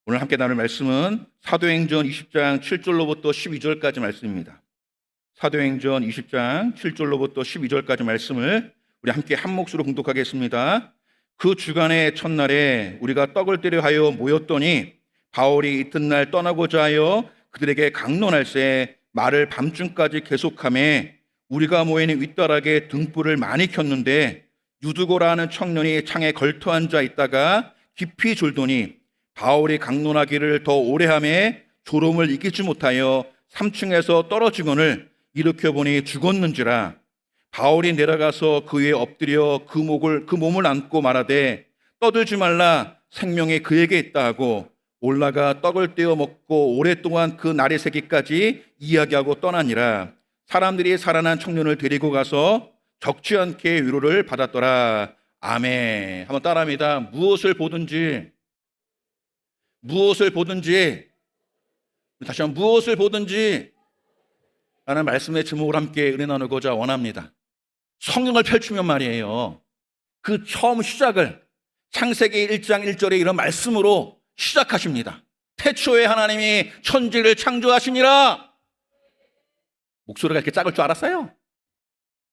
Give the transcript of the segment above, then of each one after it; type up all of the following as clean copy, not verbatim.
오늘 함께 나눌 말씀은 사도행전 20장 7절로부터 12절까지 말씀입니다. 사도행전 20장 7절로부터 12절까지 말씀을 우리 함께 한 몫으로 봉독하겠습니다. 그 주간의 첫날에 우리가 떡을 떼려 하여 모였더니 바울이 이튿날 떠나고자 하여 그들에게 강론할새 말을 밤중까지 계속하매 우리가 모이는 윗다락에 등불을 많이 켰는데 유두고라 하는 청년이 창에 걸터 앉아 있다가 깊이 졸더니 바울이 강론하기를 더 오래 하매 졸음을 이기지 못하여 3층에서 떨어지거늘 일으켜보니 죽었는지라. 바울이 내려가서 그 위에 엎드려 그 몸을 안고 말하되 떠들지 말라, 생명이 그에게 있다 하고 올라가 떡을 떼어 먹고 오랫동안 그 날이 새기까지 이야기하고 떠나니라. 사람들이 살아난 청년을 데리고 가서 적지 않게 위로를 받았더라. 아멘. 한번 따라합니다. 무엇을 보든지 다시 한번 무엇을 보든지 라는 말씀의 제목을 함께 은혜 나누고자 원합니다. 성경을 펼치면 말이에요, 그 처음 시작을 창세기 1장 1절에 이런 말씀으로 시작하십니다. 태초에 하나님이 천지를 창조하시니라. 목소리가 이렇게 작을 줄 알았어요?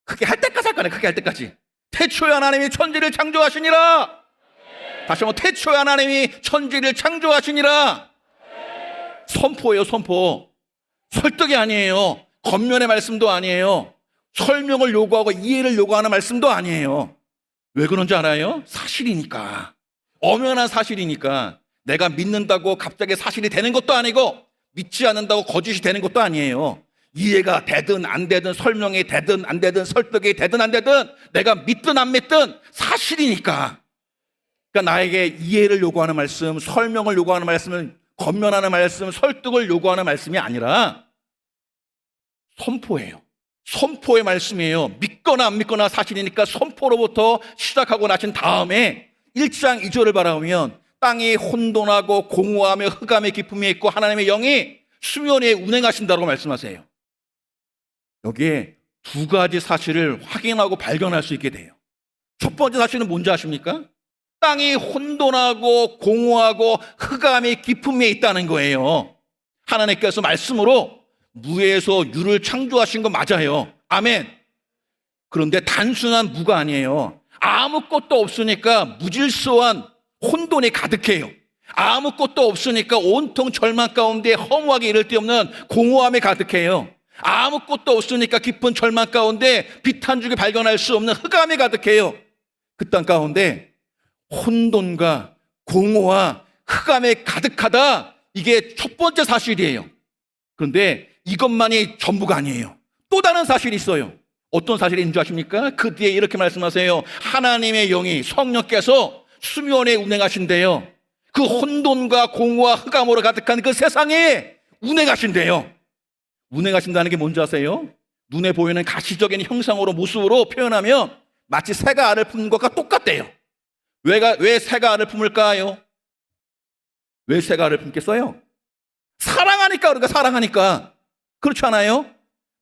크게 할 때까지 할 거네. 크게 할 때까지. 태초에 하나님이 천지를 창조하시니라. 다시 한번 태초에 하나님이 천지를 창조하시니라. 선포예요, 선포. 설득이 아니에요. 겉면의 말씀도 아니에요. 설명을 요구하고 이해를 요구하는 말씀도 아니에요. 왜 그런지 알아요? 사실이니까. 엄연한 사실이니까. 내가 믿는다고 갑자기 사실이 되는 것도 아니고 믿지 않는다고 거짓이 되는 것도 아니에요. 이해가 되든 안 되든 설명이 되든 안 되든 설득이 되든 안 되든 내가 믿든 안 믿든 사실이니까. 그러니까 나에게 이해를 요구하는 말씀, 설명을 요구하는 말씀은 겉면하는 말씀, 설득을 요구하는 말씀이 아니라 선포예요. 선포의 말씀이에요. 믿거나 안 믿거나 사실이니까 선포로부터 시작하고 나신 다음에 1장 2절을 바라보면 땅이 혼돈하고 공허하며 흑암의 기품이 있고 하나님의 영이 수면 위에 운행하신다고 말씀하세요. 여기에 두 가지 사실을 확인하고 발견할 수 있게 돼요. 첫 번째 사실은 뭔지 아십니까? 땅이 혼돈하고 공허하고 흑암의 기품에 있다는 거예요. 하나님께서 말씀으로 무에서 유를 창조하신 거 맞아요. 아멘. 그런데 단순한 무가 아니에요. 아무것도 없으니까 무질서한 혼돈이 가득해요. 아무것도 없으니까 온통 절망 가운데 허무하게 이를 데 없는 공허함이 가득해요. 아무것도 없으니까 깊은 절망 가운데 빛 한 줄기 발견할 수 없는 흑암이 가득해요. 그 땅 가운데 혼돈과 공허와 흑암에 가득하다. 이게 첫 번째 사실이에요. 그런데 이것만이 전부가 아니에요. 또 다른 사실이 있어요. 어떤 사실인 줄 아십니까? 그 뒤에 이렇게 말씀하세요. 하나님의 영이 성령께서 수면에 운행하신대요. 그 혼돈과 공허와 흑암으로 가득한 그 세상에 운행하신대요. 운행하신다는 게 뭔지 아세요? 눈에 보이는 가시적인 형상으로 모습으로 표현하면 마치 새가 알을 품는 것과 똑같대요. 왜 새가 알을 품을까요? 왜 새가 알을 품겠어요? 사랑하니까. 그러니까 사랑하니까. 그렇지 않아요?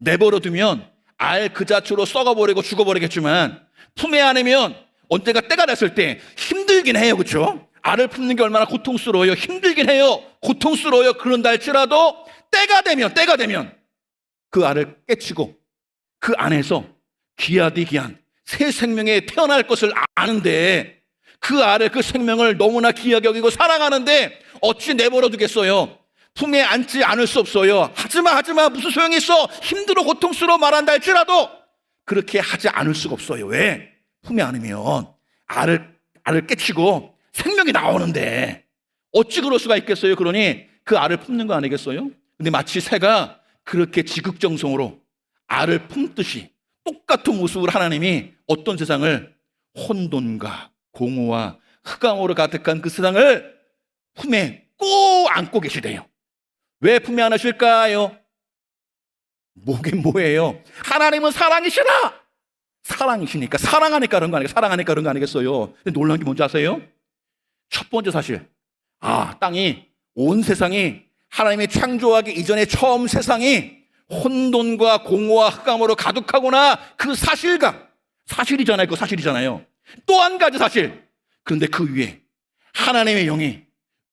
내버려 두면 알 그 자체로 썩어버리고 죽어버리겠지만 품에 안으면 언젠가 때가 됐을 때 힘들긴 해요. 그렇죠? 알을 품는 게 얼마나 고통스러워요. 힘들긴 해요. 고통스러워요. 그런다 할지라도 때가 되면 그 알을 깨치고 그 안에서 귀하디 귀한 새 생명에 태어날 것을 아는데 그 알을, 그 생명을 너무나 귀하게 여기고 사랑하는데 어찌 내버려 두겠어요? 품에 안지 않을 수 없어요. 하지마 무슨 소용이 있어? 힘들어 고통스러워 말한다 할지라도 그렇게 하지 않을 수가 없어요. 왜? 품에 안으면 알을 깨치고 생명이 나오는데 어찌 그럴 수가 있겠어요? 그러니 그 알을 품는 거 아니겠어요? 근데 마치 새가 그렇게 지극정성으로 알을 품듯이 똑같은 모습으로 하나님이 어떤 세상을, 혼돈과 공허와 흑암으로 가득한 그 세상을 품에 꼭 안고 계시대요. 왜 품에 안으실까요? 뭐긴 뭐예요? 하나님은 사랑이시라. 사랑이시니까, 사랑하니까 그런 거 아니겠어요? 사랑하니까 그런 거 아니겠어요? 근데 놀라운 게 뭔지 아세요? 첫 번째 사실, 땅이, 온 세상이 하나님이 창조하기 이전에 처음 세상이 혼돈과 공허와 흑암으로 가득하구나. 그 사실감, 사실이잖아요. 그 사실이잖아요. 또 한 가지 사실, 그런데 그 위에 하나님의 영이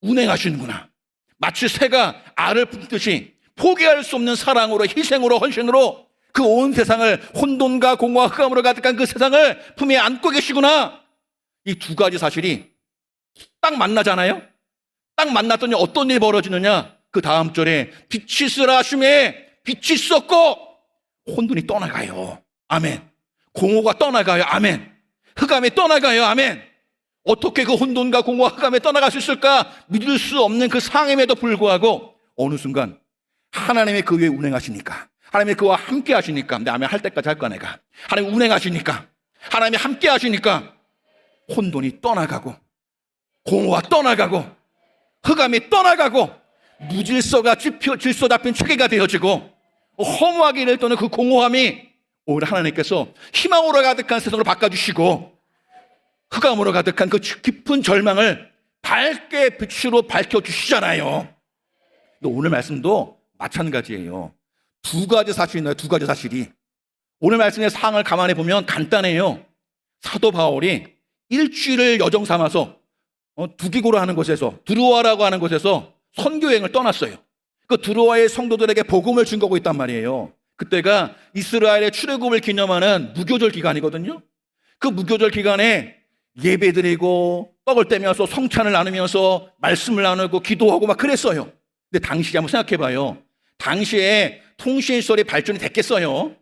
운행하시는구나. 마치 새가 알을 품듯이 포기할 수 없는 사랑으로, 희생으로, 헌신으로 그 온 세상을, 혼돈과 공허와 흑암으로 가득한 그 세상을 품에 안고 계시구나. 이 두 가지 사실이 딱 만나잖아요. 딱 만났더니 어떤 일이 벌어지느냐. 그 다음 절에 빛이 있으라 하심에 빛이 있었고 혼돈이 떠나가요. 아멘. 공허가 떠나가요. 아멘. 흑암이 떠나가요. 아멘. 어떻게 그 혼돈과 공허와 흑암에 떠나갈 수 있을까? 믿을 수 없는 그 상임에도 불구하고 어느 순간 하나님의 그 위에 운행하시니까, 하나님이 그와 함께 하시니까, 내 아멘 할 때까지 할 거야 내가. 하나님 운행하시니까, 하나님이 함께 하시니까 혼돈이 떠나가고 공허가 떠나가고 흑암이 떠나가고 무질서가 질서 잡힌 체계가 되어지고 허무하게 이를 떠는 그 공허함이 오히려 하나님께서 희망으로 가득한 세상으로 바꿔주시고 흑암으로 가득한 그 깊은 절망을 밝게 빛으로 밝혀주시잖아요. 오늘 말씀도 마찬가지예요. 두 가지 사실이 있나요? 두 가지 사실이. 오늘 말씀의 상황을 가만히 보면 간단해요. 사도 바울이 일주일을 여정 삼아서 두기고로 하는 곳에서, 드로아라고 하는 곳에서 선교여행을 떠났어요. 그 드로아의 성도들에게 복음을 증거하고 있단 말이에요. 그때가 이스라엘의 출애굽을 기념하는 무교절 기간이거든요. 그 무교절 기간에 예배드리고 떡을 떼면서 성찬을 나누면서 말씀을 나누고 기도하고 막 그랬어요. 근데 당시에 한번 생각해 봐요. 당시에 통신시설이 발전이 됐겠어요?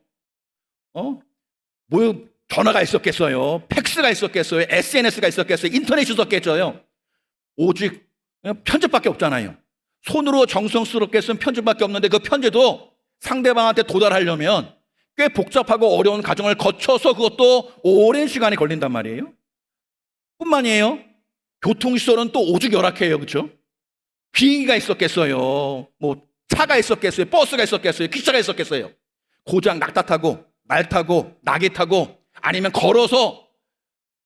뭐 전화가 있었겠어요? 팩스가 있었겠어요? SNS가 있었겠어요? 인터넷이 있었겠어요? 오직 편지밖에 없잖아요. 손으로 정성스럽게 쓴 편지밖에 없는데 그 편지도 상대방한테 도달하려면 꽤 복잡하고 어려운 과정을 거쳐서 그것도 오랜 시간이 걸린단 말이에요. 뿐만이에요. 교통시설은 또 오죽 열악해요. 그렇죠? 비행기가 있었겠어요? 뭐 차가 있었겠어요? 버스가 있었겠어요? 기차가 있었겠어요? 고장 낙타 타고 말 타고 낙이 타고 아니면 걸어서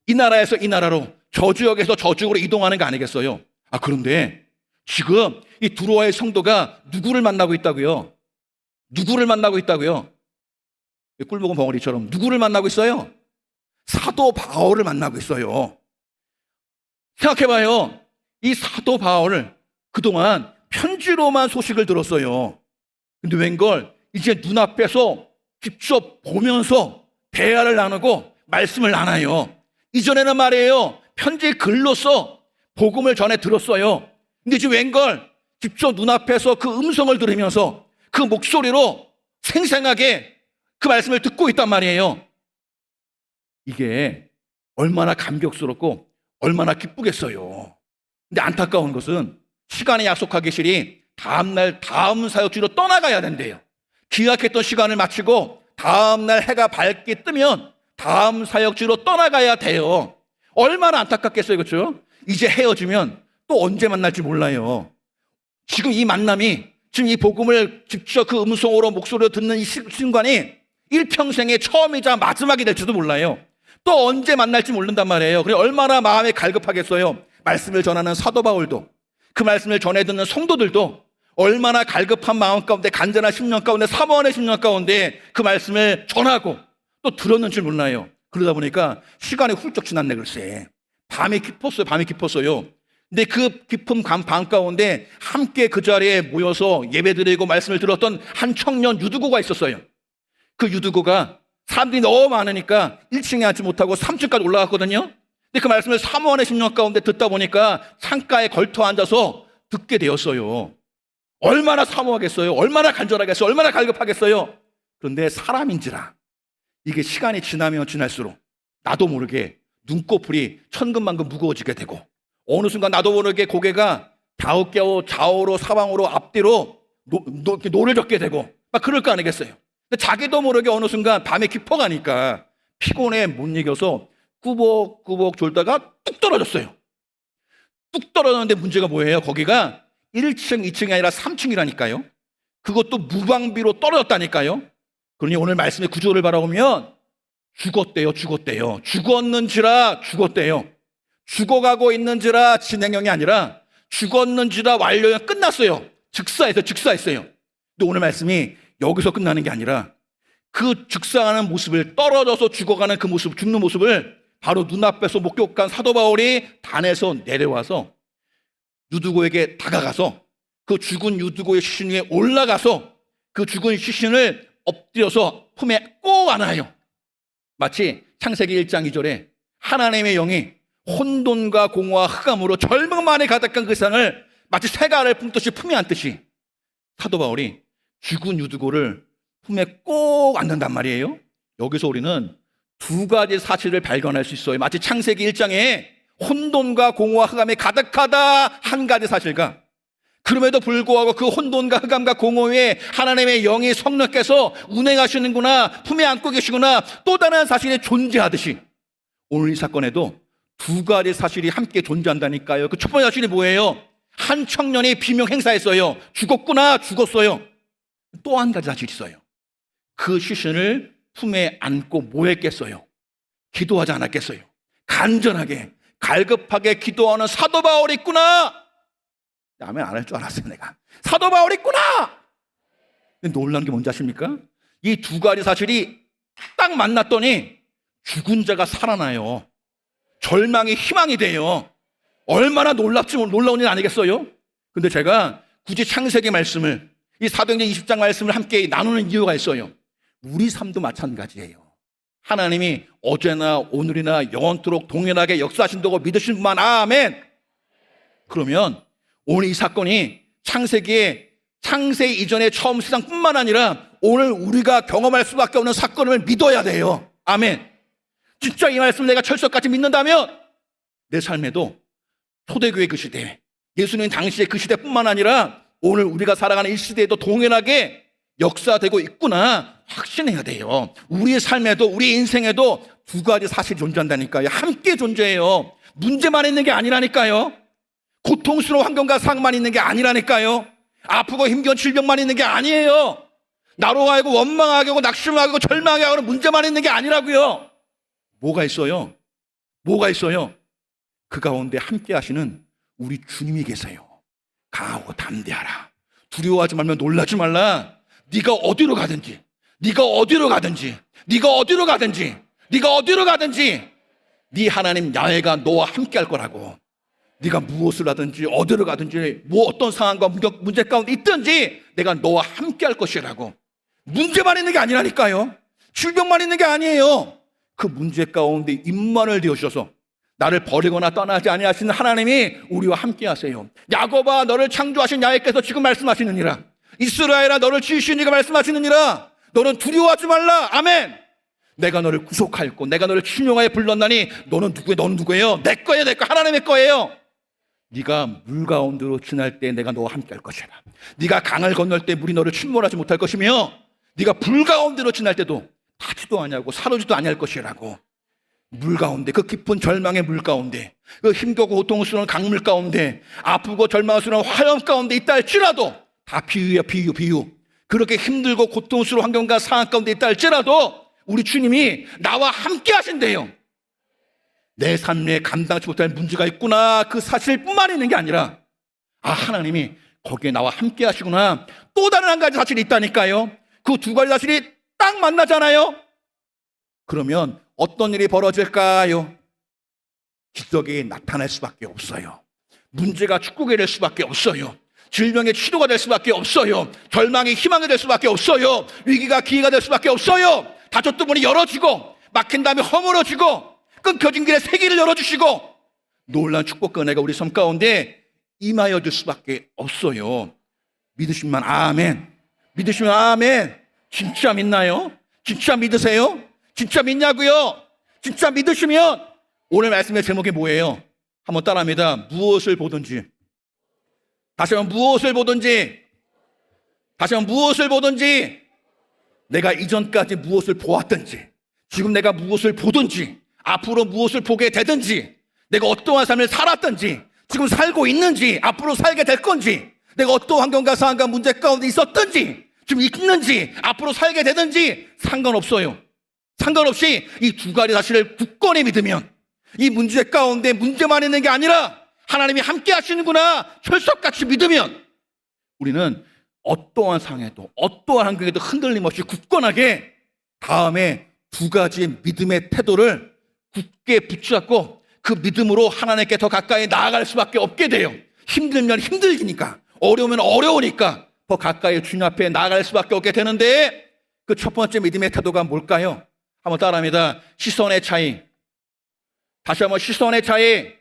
이 나라에서 이 나라로 저 지역에서 저 지역으로 이동하는 거 아니겠어요? 그런데 지금 이 드로아의 성도가 누구를 만나고 있다고요? 누구를 만나고 있다고요? 꿀 먹은 벙어리처럼 누구를 만나고 있어요? 사도 바울을 만나고 있어요. 생각해봐요. 이 사도 바울을 그동안 편지로만 소식을 들었어요. 근데 웬걸 이제 눈앞에서 직접 보면서 대화를 나누고 말씀을 나눠요. 이전에는 말이에요. 편지 글로써 복음을 전해 들었어요. 근데 이제 웬걸 직접 눈앞에서 그 음성을 들으면서 그 목소리로 생생하게 그 말씀을 듣고 있단 말이에요. 이게 얼마나 감격스럽고 얼마나 기쁘겠어요. 근데 안타까운 것은 시간에 약속하 계시리 다음날 다음 사역지로 떠나가야 된대요. 기약했던 시간을 마치고 다음날 해가 밝게 뜨면 다음 사역지로 떠나가야 돼요. 얼마나 안타깝겠어요. 그렇죠? 이제 헤어지면 또 언제 만날지 몰라요. 지금 이 만남이, 지금 이 복음을 직접 그 음성으로 목소리로 듣는 이 순간이 일평생의 처음이자 마지막이 될지도 몰라요. 또 언제 만날지 모른단 말이에요. 그래 얼마나 마음이 갈급하겠어요. 말씀을 전하는 사도 바울도, 그 말씀을 전해 듣는 성도들도 얼마나 갈급한 마음 가운데, 간절한 심령 가운데, 사모하는 심령 가운데 그 말씀을 전하고 또 들었는지 몰라요. 그러다 보니까 시간이 훌쩍 지났네 글쎄. 밤이 깊었어요. 근데 그 깊은 밤 가운데 함께 그 자리에 모여서 예배드리고 말씀을 들었던 한 청년 유두고가 있었어요. 그 유두고가 사람들이 너무 많으니까 1층에 앉지 못하고 3층까지 올라갔거든요. 근데 그 말씀을 사모하는 심령 가운데 듣다 보니까 창가에 걸터 앉아서 듣게 되었어요. 얼마나 사모하겠어요? 얼마나 간절하겠어요? 얼마나 갈급하겠어요? 그런데 사람인지라 이게 시간이 지나면 지날수록 나도 모르게 눈꺼풀이 천근만근 무거워지게 되고 어느 순간 나도 모르게 고개가 갸웃갸웃 좌우로 사방으로 앞뒤로 노를 젓게 되고 막 그럴 거 아니겠어요? 근데 자기도 모르게 어느 순간 밤에 깊어가니까 피곤에 못 이겨서 꾸벅꾸벅 졸다가 뚝 떨어졌어요. 뚝 떨어졌는데 문제가 뭐예요? 거기가 1층, 2층이 아니라 3층이라니까요. 그것도 무방비로 떨어졌다니까요. 그러니 오늘 말씀의 구조를 바라보면 죽었대요. 죽었는지라 죽었대요. 죽어가고 있는지라 진행형이 아니라 죽었는지라 완료형 끝났어요. 즉사했어요. 근데 오늘 말씀이 여기서 끝나는 게 아니라 그 즉사하는 모습을, 떨어져서 죽어가는 그 모습, 죽는 모습을 바로 눈앞에서 목격한 사도 바울이 단에서 내려와서 유두고에게 다가가서 그 죽은 유두고의 시신 위에 올라가서 그 죽은 시신을 엎드려서 품에 꼭 안아요. 마치 창세기 1장 2절에 하나님의 영이 혼돈과 공허와 흑암으로 절망만에 가득한 그 세상을 마치 새가 알을 품듯이 품에 안듯이 사도 바울이 죽은 유두고를 품에 꼭 안는단 말이에요. 여기서 우리는 두 가지 사실을 발견할 수 있어요. 마치 창세기 1장에 혼돈과 공허와 흑암이 가득하다 한 가지 사실과, 그럼에도 불구하고 그 혼돈과 흑암과 공허에 하나님의 영이 성령께서 운행하시는구나, 품에 안고 계시구나, 또 다른 사실이 존재하듯이 오늘 이 사건에도 두 가지 사실이 함께 존재한다니까요. 그 첫 번째 사실이 뭐예요? 한 청년이 비명 행사했어요. 죽었구나, 죽었어요. 또 한 가지 사실이 있어요. 그 시신을 품에 안고 뭐 했겠어요? 기도하지 않았겠어요? 간절하게 갈급하게 기도하는 사도 바울이 있구나. 아멘 안 할 줄 알았어요. 내가 사도 바울이 있구나. 근데 놀란 게 뭔지 아십니까? 이 두 가지 사실이 딱 만났더니 죽은 자가 살아나요. 절망이 희망이 돼요. 얼마나 놀라운 일 아니겠어요? 근데 제가 굳이 창세기 말씀을, 이 사도행전 20장 말씀을 함께 나누는 이유가 있어요. 우리 삶도 마찬가지예요. 하나님이 어제나 오늘이나 영원토록 동일하게 역사하신다고 믿으신 분만 아멘. 그러면 오늘 이 사건이 창세 이전의 처음 세상뿐만 아니라 오늘 우리가 경험할 수밖에 없는 사건을 믿어야 돼요. 아멘. 진짜 이 말씀 내가 철석같이 믿는다면 내 삶에도 초대교회 그 시대, 예수님 당시의 그 시대뿐만 아니라 오늘 우리가 살아가는 이 시대에도 동일하게 역사되고 있구나 확신해야 돼요. 우리의 삶에도 우리 인생에도 두 가지 사실이 존재한다니까요. 함께 존재해요. 문제만 있는 게 아니라니까요. 고통스러운 환경과 상황만 있는 게 아니라니까요. 아프고 힘겨운 질병만 있는 게 아니에요. 나로 하여금 원망하게 하고 낙심하게 하고 절망하게 하고 문제만 있는 게 아니라고요. 뭐가 있어요? 뭐가 있어요? 그 가운데 함께 하시는 우리 주님이 계세요. 강하고 담대하라. 두려워하지 말며 놀라지 말라. 네가 어디로 가든지, 네가 어디로 가든지, 네가 어디로 가든지, 네가 어디로 가든지 네 하나님 야훼가 너와 함께 할 거라고. 네가 무엇을 하든지 어디로 가든지 뭐 어떤 상황과 문제 가운데 있든지 내가 너와 함께 할 것이라고. 문제만 있는 게 아니라니까요. 질병만 있는 게 아니에요. 그 문제 가운데 임만을 되어주셔서 나를 버리거나 떠나지 아니하시는 하나님이 우리와 함께 하세요. 야곱아 너를 창조하신 야훼께서 지금 말씀하시느니라. 이스라엘아 너를 지으신 이가 말씀하시느니라. 너는 두려워하지 말라. 아멘. 내가 너를 구속하였고 내가 너를 신용하여 불렀나니 너는 누구예요? 너는 누구예요? 내 거예요. 내 거. 하나님의 거예요. 네가 물 가운데로 지날 때 내가 너와 함께 할 것이라. 네가 강을 건널 때 물이 너를 침몰하지 못할 것이며 네가 불 가운데로 지날 때도 타지도 아니하고 사르지도 아니할 것이라고. 물 가운데, 그 깊은 절망의 물 가운데, 그 힘겹고 고통스러운 강물 가운데, 아프고 절망스러운 화염 가운데 있다 할지라도 다 비유야. 비유. 그렇게 힘들고 고통스러운 환경과 상황 가운데 있다 할지라도 우리 주님이 나와 함께 하신대요. 내 삶에 감당치 못할 문제가 있구나 그 사실뿐만 있는 게 아니라 하나님이 거기에 나와 함께 하시구나. 또 다른 한 가지 사실이 있다니까요. 그 두 가지 사실이 딱 만나잖아요. 그러면 어떤 일이 벌어질까요? 기적이 나타날 수밖에 없어요. 문제가 축복이 될 수밖에 없어요. 질병의 치료가 될 수밖에 없어요. 절망이 희망이 될 수밖에 없어요. 위기가 기회가 될 수밖에 없어요. 닫혔던 문이 열어지고 막힌 다음에 허물어지고 끊겨진 길에 새 길을 열어주시고 놀라운 축복과 은혜가 우리 삶 가운데 임하여 줄 수밖에 없어요. 믿으시면 아멘. 믿으시면 아멘. 진짜 믿나요? 진짜 믿으세요? 진짜 믿냐고요? 진짜 믿으시면 오늘 말씀의 제목이 뭐예요? 한번 따라합니다. 무엇을 보든지. 다시 한번 무엇을 보든지. 다시 한번 무엇을 보든지. 내가 이전까지 무엇을 보았든지, 지금 내가 무엇을 보든지, 앞으로 무엇을 보게 되든지, 내가 어떠한 삶을 살았든지, 지금 살고 있는지, 앞으로 살게 될 건지, 내가 어떠한 환경과 상황과 문제 가운데 있었든지, 지금 있는지, 앞으로 살게 되든지 상관없어요. 상관없이 이 두 가지 사실을 굳건히 믿으면 이 문제 가운데 문제만 있는 게 아니라 하나님이 함께 하시는구나 철석같이 믿으면 우리는 어떠한 상황에도 어떠한 환경에도 흔들림 없이 굳건하게 다음에 두 가지 믿음의 태도를 굳게 붙잡고 그 믿음으로 하나님께 더 가까이 나아갈 수밖에 없게 돼요. 힘들면 힘들기니까, 어려우면 어려우니까 더 가까이 주님 앞에 나아갈 수밖에 없게 되는데, 그 첫 번째 믿음의 태도가 뭘까요? 한번 따라합니다. 시선의 차이. 다시 한번 시선의 차이.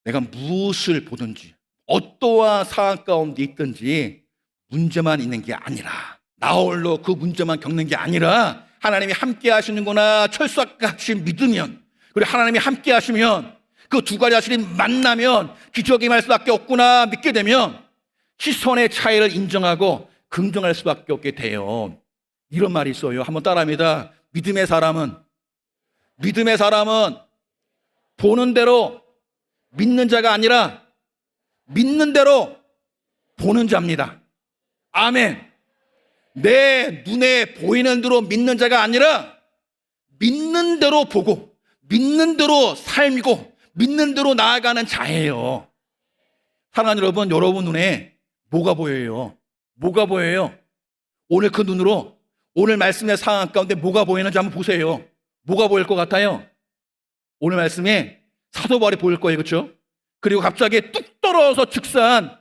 내가 무엇을 보든지 어떠한 상황 가운데 있든지 문제만 있는 게 아니라, 나 홀로 그 문제만 겪는 게 아니라 하나님이 함께 하시는구나 철수같이 믿으면, 그리고 하나님이 함께 하시면, 그 두 가지 사실이 만나면 기적이 임할 수밖에 없구나 믿게 되면 시선의 차이를 인정하고 긍정할 수밖에 없게 돼요. 이런 말이 있어요. 한번 따라합니다. 믿음의 사람은 보는 대로 믿는 자가 아니라 믿는 대로 보는 자입니다. 아멘. 내 눈에 보이는 대로 믿는 자가 아니라 믿는 대로 보고 믿는 대로 살고 믿는 대로 나아가는 자예요. 사랑하는 여러분, 여러분 눈에 뭐가 보여요? 뭐가 보여요? 오늘 그 눈으로 오늘 말씀의 상황 가운데 뭐가 보이는지 한번 보세요. 뭐가 보일 것 같아요? 오늘 말씀에 사도 바울이 보일 거예요. 그렇죠? 그리고 갑자기 뚝 떨어져서 즉사한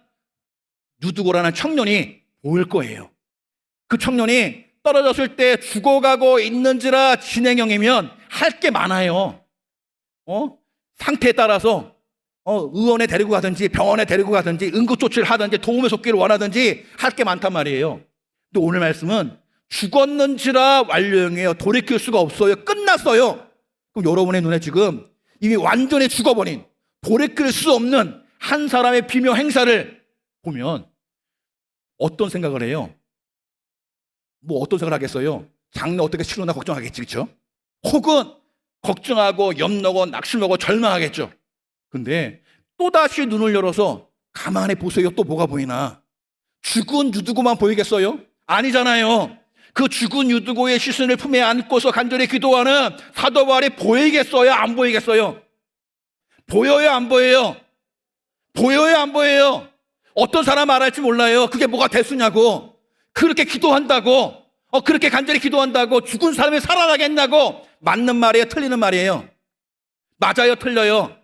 유두고라는 청년이 보일 거예요. 그 청년이 떨어졌을 때 죽어가고 있는지라 진행형이면 할 게 많아요. 상태에 따라서 의원에 데리고 가든지 병원에 데리고 가든지 응급조치를 하든지 도움의 속기를 원하든지 할 게 많단 말이에요. 근데 오늘 말씀은 죽었는지라 완료형이에요. 돌이킬 수가 없어요. 끝났어요. 그럼 여러분의 눈에 지금 이미 완전히 죽어버린, 돌이킬 수 없는 한 사람의 비명 행사를 보면 어떤 생각을 해요? 뭐 어떤 생각을 하겠어요? 장래 어떻게 치르나 걱정하겠지, 그렇죠? 혹은 걱정하고 염려하고 낙심하고 절망하겠죠. 근데 또다시 눈을 열어서 가만히 보세요. 또 뭐가 보이나? 죽은 유두고만 보이겠어요? 아니잖아요. 그 죽은 유두고의 시선을 품에 안고서 간절히 기도하는 사도 바울이 보이겠어요? 안 보이겠어요? 보여요? 안 보여요? 보여요? 안 보여요? 어떤 사람 말할지 몰라요. 그게 뭐가 대수냐고. 그렇게 기도한다고, 그렇게 간절히 기도한다고 죽은 사람이 살아나겠냐고. 맞는 말이에요? 틀리는 말이에요? 맞아요? 틀려요?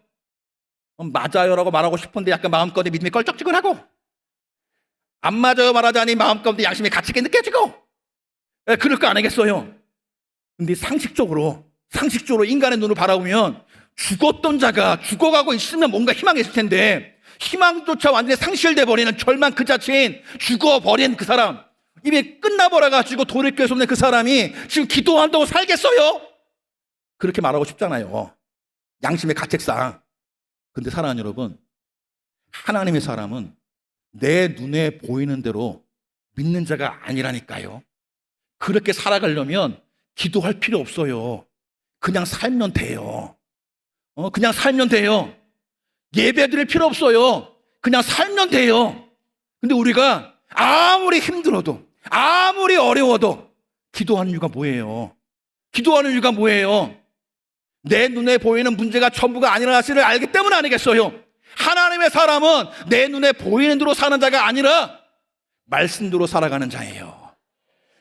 맞아요라고 말하고 싶은데 약간 마음가운데 믿음이 껄쩍지근하고, 안 맞아요 말하자니 마음가운데 양심이 갇히게 느껴지고, 그럴 거 아니겠어요? 근데 상식적으로 인간의 눈을 바라보면 죽었던 자가 죽어가고 있으면 뭔가 희망이 있을 텐데, 희망조차 완전히 상실돼 버리는 절망 그 자체인 죽어버린 그 사람, 이미 끝나버려가지고 돌이킬 수 없는 그 사람이 지금 기도한다고 살겠어요? 그렇게 말하고 싶잖아요, 양심의 가책상. 근데 사랑하는 여러분, 하나님의 사람은 내 눈에 보이는 대로 믿는 자가 아니라니까요. 그렇게 살아가려면 기도할 필요 없어요. 그냥 살면 돼요. 그냥 살면 돼요. 예배 드릴 필요 없어요. 그냥 살면 돼요. 근데 우리가 아무리 힘들어도, 아무리 어려워도 기도하는 이유가 뭐예요? 기도하는 이유가 뭐예요? 내 눈에 보이는 문제가 전부가 아니라는 사실을 알기 때문 아니겠어요? 하나님의 사람은 내 눈에 보이는 대로 사는 자가 아니라 말씀대로 살아가는 자예요.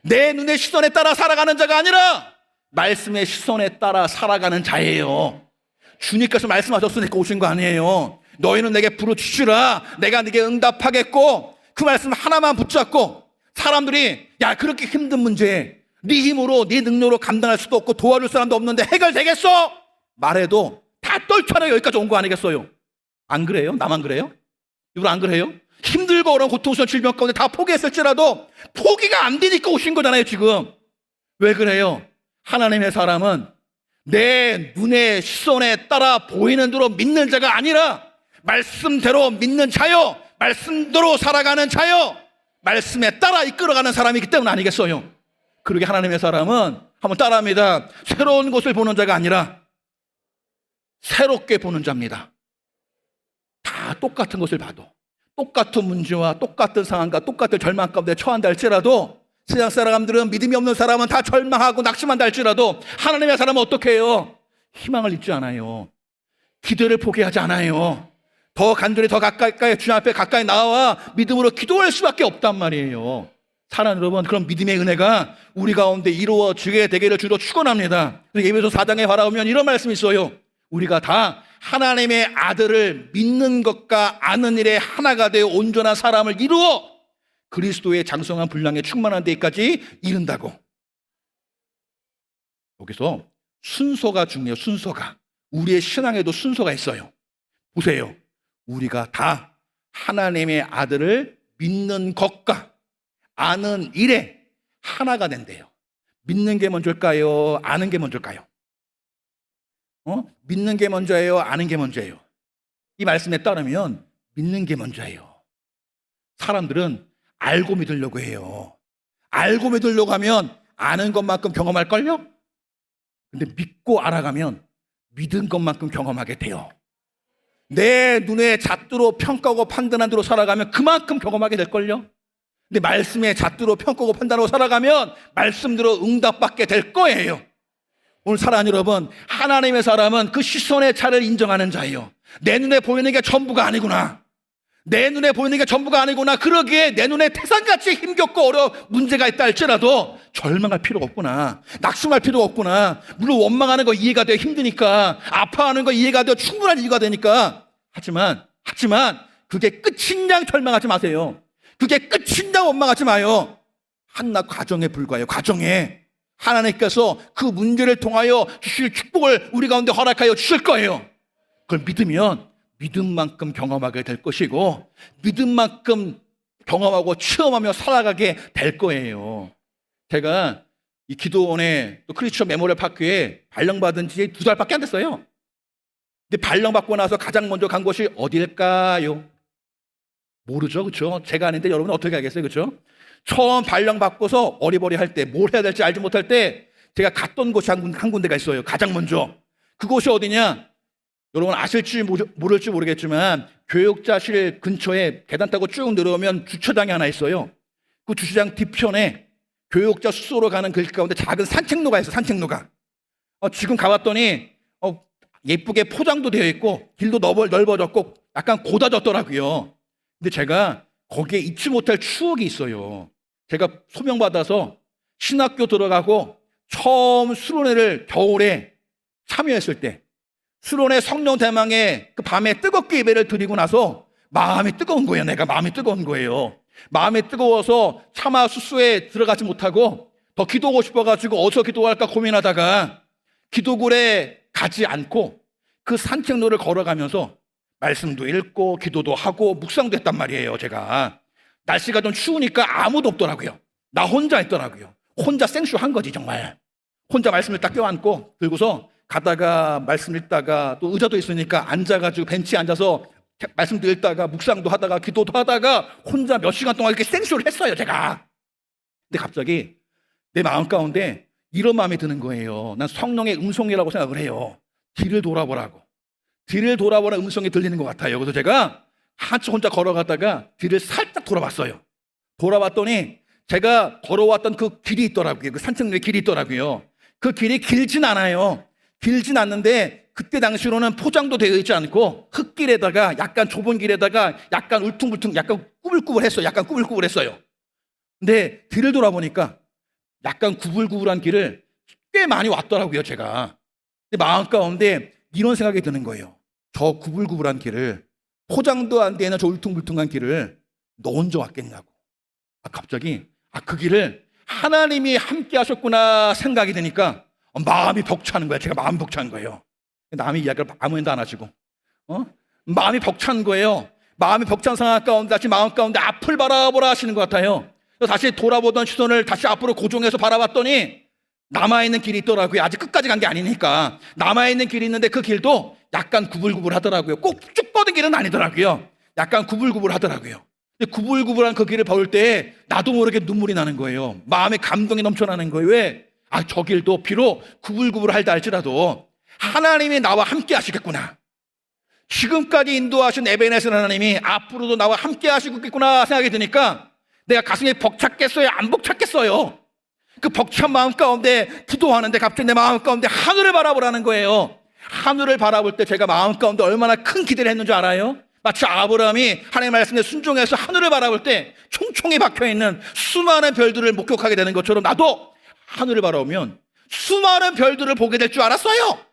내 눈의 시선에 따라 살아가는 자가 아니라 말씀의 시선에 따라 살아가는 자예요. 주님께서 말씀하셨으니까 오신 거 아니에요. 너희는 내게 부르짖으라, 내가 네게 응답하겠고, 그 말씀 하나만 붙잡고 사람들이 야 그렇게 힘든 문제 네 힘으로 네 능력으로 감당할 수도 없고 도와줄 사람도 없는데 해결되겠어? 말해도 다 떨쳐라 여기까지 온 거 아니겠어요? 안 그래요? 나만 그래요? 이분 안 그래요? 힘들고 어려운 고통스러운 질병 가운데 다 포기했을지라도 포기가 안 되니까 오신 거잖아요 지금. 왜 그래요? 하나님의 사람은 내 눈의 시선에 따라 보이는 대로 믿는 자가 아니라 말씀대로 믿는 자요, 말씀대로 살아가는 자요, 말씀에 따라 이끌어가는 사람이기 때문 아니겠어요? 그러게 하나님의 사람은 한번 따라합니다. 새로운 것을 보는 자가 아니라 새롭게 보는 자입니다. 다 똑같은 것을 봐도, 똑같은 문제와 똑같은 상황과 똑같은 절망 가운데 처한다 할지라도, 세상 사람들은, 믿음이 없는 사람은 다 절망하고 낙심한다 할지라도 하나님의 사람은 어떻게 해요? 희망을 잊지 않아요. 기도를 포기하지 않아요. 더 간절히 더 가까이 주님 앞에 가까이 나와 믿음으로 기도할 수밖에 없단 말이에요. 사랑하는 여러분, 그런 믿음의 은혜가 우리 가운데 이루어지게 되기를 주로 축원합니다. 예배소 4장에 바라보면 이런 말씀이 있어요. 우리가 다 하나님의 아들을 믿는 것과 아는 일에 하나가 되어 온전한 사람을 이루어 그리스도의 장성한 분량에 충만한 데까지 이른다고. 여기서 순서가 중요해요. 순서가. 우리의 신앙에도 순서가 있어요. 보세요. 우리가 다 하나님의 아들을 믿는 것과 아는 일에 하나가 된대요. 믿는 게 먼저일까요? 아는 게 먼저일까요? 믿는 게 먼저예요? 아는 게 먼저예요? 이 말씀에 따르면 믿는 게 먼저예요. 사람들은 알고 믿으려고 해요. 알고 믿으려고 하면 아는 것만큼 경험할걸요? 근데 믿고 알아가면 믿은 것만큼 경험하게 돼요. 내 눈에 잣대로 평가하고 판단한 대로 살아가면 그만큼 경험하게 될걸요? 근데 말씀에 잣대로 평가하고 판단하고 살아가면 말씀대로 응답받게 될 거예요. 오늘 사랑하는 여러분, 하나님의 사람은 그 시선의 차를 인정하는 자예요. 내 눈에 보이는 게 전부가 아니구나. 내 눈에 보이는 게 전부가 아니구나. 그러기에 내 눈에 태산같이 힘겹고 문제가 있다 할지라도 절망할 필요가 없구나. 낙심할 필요가 없구나. 물론 원망하는 거 이해가 돼요. 힘드니까. 아파하는 거 이해가 돼요. 충분한 이유가 되니까. 하지만 그게 끝인 양 절망하지 마세요. 그게 끝인 양 원망하지 마요. 한낱 과정에 불과해요. 과정에. 하나님께서 그 문제를 통하여 주실 축복을 우리 가운데 허락하여 주실 거예요. 그걸 믿으면 믿음만큼 경험하게 될 것이고 믿음만큼 경험하고 체험하며 살아가게 될 거예요. 제가 이 기도원의 또 크리스천 메모리얼 파크에 발령받은 지 2달밖에 안 됐어요. 근데 발령받고 나서 가장 먼저 간 곳이 어디일까요? 모르죠, 그렇죠? 제가 아닌데 여러분 어떻게 알겠어요, 그렇죠? 처음 발령받고서 어리버리할 때 뭘 해야 될지 알지 못할 때 제가 갔던 곳이 한 군데가 있어요. 가장 먼저. 그곳이 어디냐? 여러분 아실지 모를지 모르겠지만 교육자실 근처에 계단 타고 쭉 내려오면 주차장이 하나 있어요. 그 주차장 뒤편에 교육자 숙소로 가는 길 가운데 작은 산책로가 있어요. 산책로가. 지금 가봤더니 예쁘게 포장도 되어 있고 길도 넓어졌고 약간 고다졌더라고요. 근데 제가 거기에 잊지 못할 추억이 있어요. 제가 소명받아서 신학교 들어가고 처음 수련회를 겨울에 참여했을 때 수련회 성령 대망에 그 밤에 뜨겁게 예배를 드리고 나서 마음이 뜨거운 거예요. 내가 마음이 뜨거운 거예요. 마음이 뜨거워서 차마 숙소에 들어가지 못하고 더 기도하고 싶어가지고 어디서 기도할까 고민하다가 기도굴에 가지 않고 그 산책로를 걸어가면서 말씀도 읽고 기도도 하고 묵상도 했단 말이에요. 제가 날씨가 좀 추우니까 아무도 없더라고요. 나 혼자 있더라고요. 혼자 생쇼한 거지 정말. 혼자 말씀을 딱 껴안고 들고서 가다가 말씀 읽다가 또 의자도 있으니까 앉아가지고 벤치에 앉아서 말씀도 읽다가 묵상도 하다가 기도도 하다가 혼자 몇 시간 동안 이렇게 생쇼를 했어요. 제가. 근데 갑자기 내 마음 가운데 이런 마음이 드는 거예요. 난 성령의 음성이라고 생각을 해요. 뒤를 돌아보라고. 뒤를 돌아보는 음성이 들리는 것 같아요. 그래서 제가 한참 혼자 걸어가다가 뒤를 살짝 돌아봤어요. 돌아봤더니 제가 걸어왔던 그 길이 있더라고요. 그 산책로의 길이 있더라고요. 그 길이 길진 않아요. 길진 않는데 그때 당시로는 포장도 되어 있지 않고 흙길에다가 약간 좁은 길에다가 약간 울퉁불퉁 약간 꾸불꾸불했어요. 약간 꾸불꾸불했어요. 근데 뒤를 돌아보니까 약간 구불구불한 길을 꽤 많이 왔더라고요. 제가. 근데 마음 가운데 이런 생각이 드는 거예요. 저 구불구불한 길을 포장도 안 되는 저 울퉁불퉁한 길을 너 혼자 왔겠냐고. 갑자기 그 길을 하나님이 함께 하셨구나 생각이 드니까 마음이 벅차는 거예요. 제가 마음이 벅찬 거예요. 남의 이야기를 아무 일도 안 하시고 마음이 벅찬 거예요. 마음이 벅찬 상황 가운데 다시 마음 가운데 앞을 바라보라 하시는 것 같아요. 다시 돌아보던 시선을 다시 앞으로 고정해서 바라봤더니 남아있는 길이 있더라고요. 아직 끝까지 간 게 아니니까 남아있는 길이 있는데 그 길도 약간 구불구불하더라고요. 꼭 쭉 뻗은 길은 아니더라고요. 약간 구불구불하더라고요. 근데 구불구불한 그 길을 볼 때 나도 모르게 눈물이 나는 거예요. 마음에 감동이 넘쳐나는 거예요. 왜? 저 길도 비록 구불구불할다 할지라도 하나님이 나와 함께 하시겠구나. 지금까지 인도하신 에베네zer 하나님이 앞으로도 나와 함께 하시겠구나 생각이 드니까 내가 가슴이 벅찼겠어요? 안 벅찼겠어요? 그 벅찬 마음 가운데 기도하는데 갑자기 내 마음 가운데 하늘을 바라보라는 거예요. 하늘을 바라볼 때 제가 마음 가운데 얼마나 큰 기대를 했는 줄 알아요? 마치 아브라함이 하나님의 말씀에 순종해서 하늘을 바라볼 때 총총히 박혀있는 수많은 별들을 목격하게 되는 것처럼 나도 하늘을 바라보면 수많은 별들을 보게 될 줄 알았어요.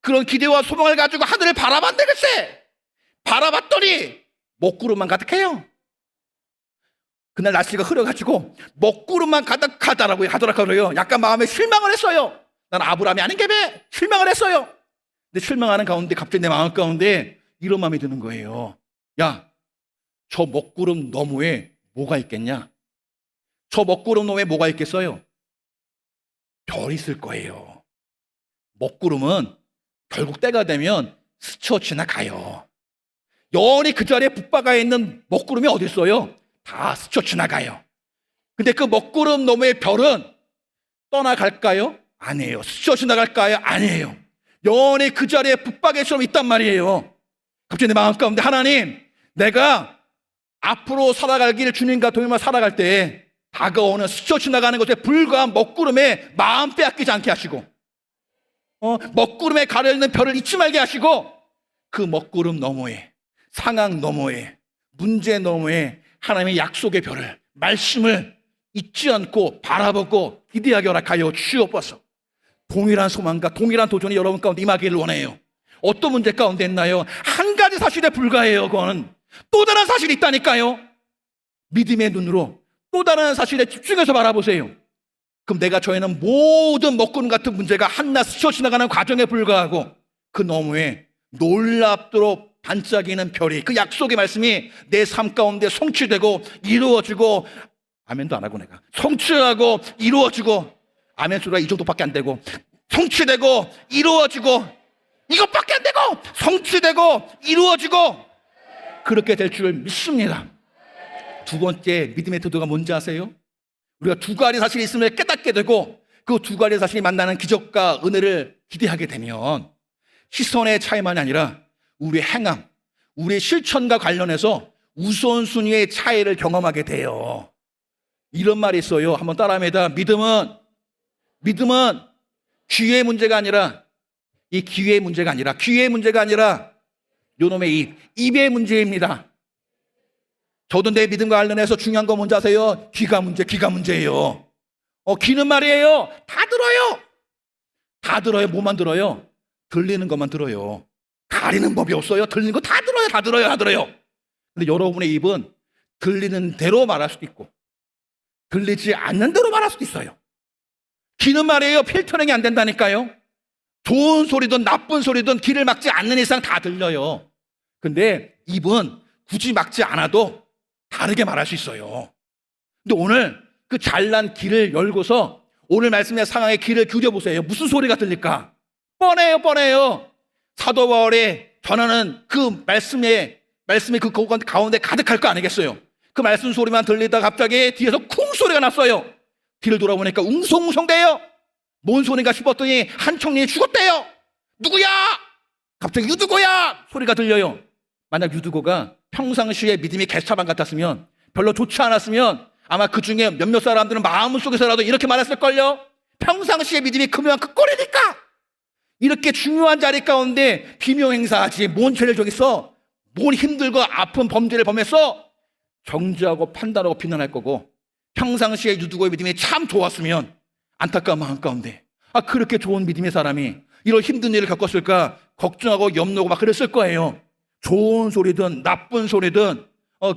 그런 기대와 소망을 가지고 하늘을 바라봤는데 글쎄 바라봤더니 먹구름만 가득해요. 그날 날씨가 흐려가지고 먹구름만 가득하다라고 하더라고요. 약간 마음에 실망을 했어요. 난 아브라함이 아닌게배 실망을 했어요. 근데 실망하는 가운데 갑자기 내 마음 가운데 이런 마음이 드는 거예요. 야, 저 먹구름 너머에 뭐가 있겠냐? 저 먹구름 너머에 뭐가 있겠어요? 별이 있을 거예요. 먹구름은 결국 때가 되면 스쳐 지나가요. 영원히 그 자리에 붙박아 있는 먹구름이 어디 있어요? 다 스쳐 지나가요. 근데 그 먹구름 너머의 별은 떠나갈까요? 아니에요. 스쳐 지나갈까요? 아니에요. 영원히 그 자리에 붙박이처럼 있단 말이에요. 갑자기 내 마음 가운데 하나님, 내가 앞으로 살아갈 길 주님과 동행만 살아갈 때 다가오는 스쳐 지나가는 것에 불과한 먹구름에 마음 빼앗기지 않게 하시고 먹구름에 가려있는 별을 잊지 말게 하시고 그 먹구름 너머에 상황 너머에 문제 너머에 하나님의 약속의 별을 말씀을 잊지 않고 바라보고 기대하게 허락하여 주옵소서. 동일한 소망과 동일한 도전이 여러분 가운데 임하기를 원해요. 어떤 문제 가운데 있나요? 한 가지 사실에 불과해요. 그거는 또 다른 사실이 있다니까요. 믿음의 눈으로 또 다른 사실에 집중해서 바라보세요. 그럼 내가 저희는 모든 먹구름 같은 문제가 한낱 스쳐 지나가는 과정에 불과하고 그 너머에 놀랍도록 반짝이는 별이 그 약속의 말씀이 내 삶 가운데 성취되고 이루어지고 아멘도 안 하고 내가 성취하고 이루어지고 아멘 소리가 이 정도밖에 안 되고 성취되고 이루어지고 이것밖에 안 되고 성취되고 이루어지고 그렇게 될 줄 믿습니다. 두 번째 믿음의 태도가 뭔지 아세요? 우리가 두 가지 사실이 있음을 깨닫게 되고 그 두 가지 사실이 만나는 기적과 은혜를 기대하게 되면 시선의 차이만이 아니라 우리의 행함, 우리의 실천과 관련해서 우선순위의 차이를 경험하게 돼요. 이런 말이 있어요. 한번 따라합니다. 믿음은 기회의 문제가 아니라 이 기회의 문제가 아니라 기회의 문제가 아니라 요놈의 입의 문제입니다. 저도 내 믿음과 관련해서 중요한 거 뭔지 아세요? 귀가 문제예요. 귀는 말이에요. 다 들어요. 뭐만 들어요? 들리는 것만 들어요. 가리는 법이 없어요. 들리는 거 다 들어요. 근데 여러분의 입은 들리는 대로 말할 수도 있고 들리지 않는 대로 말할 수도 있어요. 귀는 말이에요. 필터링이 안 된다니까요. 좋은 소리든 나쁜 소리든 귀를 막지 않는 이상 다 들려요. 근데 입은 굳이 막지 않아도 다르게 말할 수 있어요. 근데 오늘 그 잘난 귀를 열고서 오늘 말씀의 상황에 귀를 기울여보세요. 무슨 소리가 들릴까? 뻔해요. 사도 바울이 전하는 그 말씀이 그 가운데 가득할 거 아니겠어요? 그 말씀 소리만 들리다 갑자기 뒤에서 쿵 소리가 났어요. 뒤를 돌아보니까 웅성웅성대요. 뭔 소리가 싶었더니 한 청년이 죽었대요. 누구야? 갑자기 유두고야 소리가 들려요. 만약 유두고가 평상시에 믿음이 개차반 같았으면 별로 좋지 않았으면 아마 그 중에 몇몇 사람들은 마음속에서라도 이렇게 말했을걸요. 평상시에 믿음이 크면 그 꼴이니까 이렇게 중요한 자리 가운데 비명 행사하지 뭔 죄를 저기서 뭔 힘들고 아픈 범죄를 범해서 정죄하고 판단하고 비난할 거고 평상시에 유두고의 믿음이 참 좋았으면 안타까운 마음 가운데 그렇게 좋은 믿음의 사람이 이런 힘든 일을 겪었을까 걱정하고 염려하고 막 그랬을 거예요. 좋은 소리든 나쁜 소리든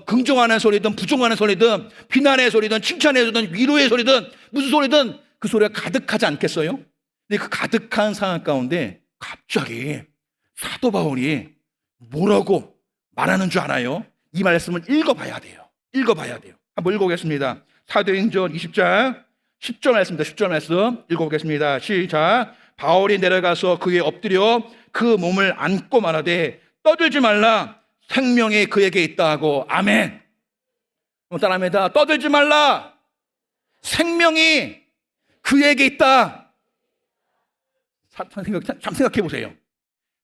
긍정하는 소리든 부정하는 소리든 비난의 소리든 칭찬의 소리든 위로의 소리든 무슨 소리든 그 소리가 가득하지 않겠어요? 근데 그 가득한 상황 가운데 갑자기 사도 바울이 뭐라고 말하는 줄 알아요? 이 말씀을 읽어봐야 돼요. 한번 읽어보겠습니다. 사도행전 20장 10절 말씀입니다. 10절 말씀 읽어보겠습니다. 시작. 바울이 내려가서 그에 엎드려 그 몸을 안고 말하되 떠들지 말라 생명이 그에게 있다 하고 아멘. 따라합니다. 떠들지 말라 생명이 그에게 있다. 참 생각해 보세요.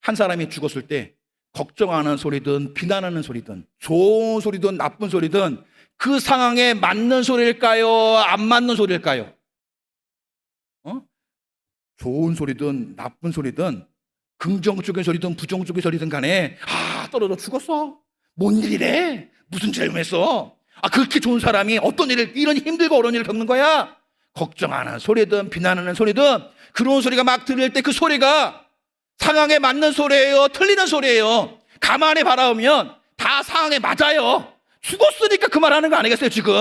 한 사람이 죽었을 때 걱정하는 소리든 비난하는 소리든 좋은 소리든 나쁜 소리든 그 상황에 맞는 소리일까요? 안 맞는 소리일까요? 좋은 소리든 나쁜 소리든 긍정적인 소리든 부정적인 소리든 간에 떨어져 죽었어. 뭔 일이래? 무슨 잘못했어? 그렇게 좋은 사람이 어떤 일을 이런 힘들고 어려운 일을 겪는 거야? 걱정하는 소리든 비난하는 소리든 그런 소리가 막 들릴 때 그 소리가 상황에 맞는 소리예요? 틀리는 소리예요? 가만히 바라보면 다 상황에 맞아요. 죽었으니까 그 말하는 거 아니겠어요 지금?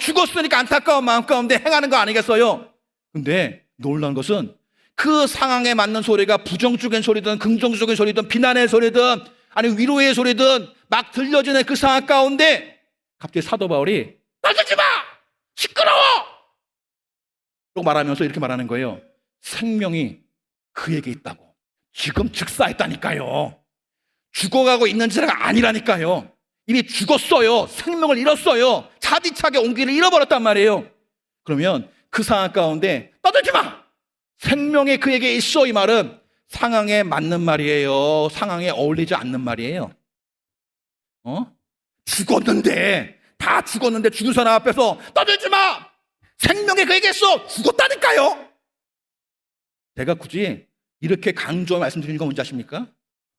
죽었으니까 안타까운 마음 가운데 행하는 거 아니겠어요? 근데 놀라운 것은 그 상황에 맞는 소리가 부정적인 소리든 긍정적인 소리든 비난의 소리든 아니 위로의 소리든 막 들려지는 그 상황 가운데 갑자기 사도 바울이 떠들지 마! 시끄러워! 라고 말하면서 이렇게 말하는 거예요. 생명이 그에게 있다고. 지금 즉사했다니까요. 죽어가고 있는 지가 아니라니까요. 이미 죽었어요. 생명을 잃었어요. 차디차게 온기를 잃어버렸단 말이에요. 그러면 그 상황 가운데 떠들지 마! 생명이 그에게 있어. 이 말은 상황에 맞는 말이에요. 상황에 어울리지 않는 말이에요. 죽었는데, 다 죽었는데 죽은 사람 앞에서 떠들지 마! 생명이 그에게 있어! 죽었다니까요. 제가 굳이 이렇게 강조하며 말씀드리는 건 뭔지 아십니까?